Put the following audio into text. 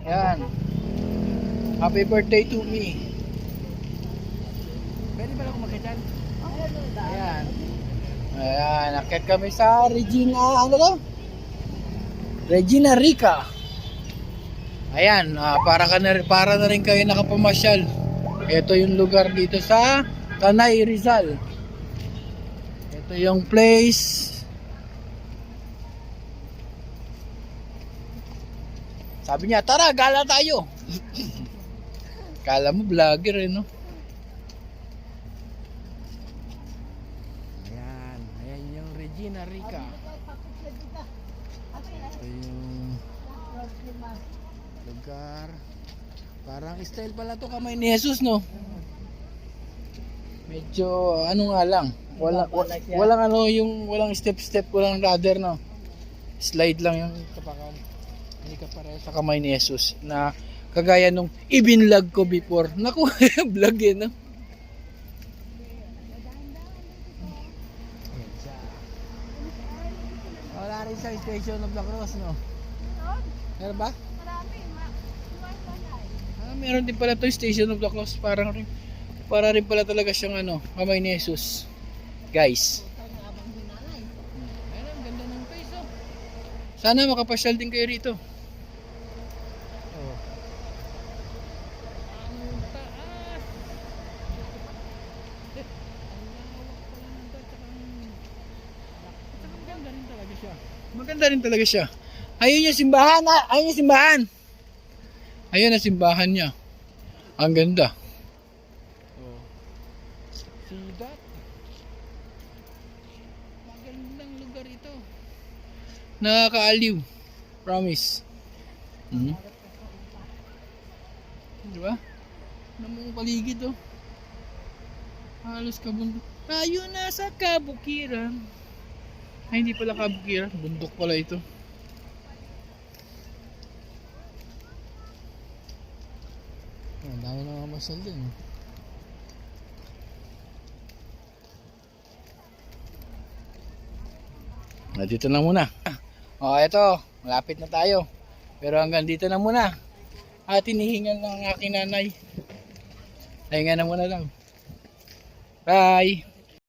Yan. Happy birthday to me. Pwede ba ako makita? Ayan. Ayan, nakit kami sa Regina, ano to? Regina Rica. Ayan, para na rin kayo nakapamasyal. Ito yung lugar dito sa Tanay, Rizal. Ito yung place. Sabi niya, tara, gala tayo. Kala mo vlogger no? Ayan, ayan yung Regina Rica. Ito yung lugar. Parang style pala to kamay ni Jesus, no? Medyo ano nga lang. Walang ano yung walang step, walang ladder, no? Slide lang yung kapakan. Hindi ka pareho sa kamay ni Jesus na kagaya nung ibinlog ko before. Naku, vlog yan, no? Wala rin sa Station of the Cross, no? Meron ba? Meron din pala to Station of the Cross. Para rin pala talaga siyang ano, kamay ni Jesus. Guys. Ayun, ang ganda ng place, oh. Sana makapasyal din kayo rito. Oh. Ang taas. Maganda rin talaga siya. Maganda rin talaga siya. Ayun yung simbahan. Ayun yung simbahan. Ayun ang simbahan niya. Ang ganda. Oh. See that? Magandang lugar ito. Nakakaaliw. Promise. Diba? Namang paligid, oh. Halos kabundok. Tayo na sa kabukiran. Ay, hindi pala kabukiran. Bundok pala ito. Ang dami na mga masal din. Dito na muna. Eto, malapit na tayo. Pero hanggang dito na muna. At hinihingal ng aking nanay. Pahinga na muna lang. Bye!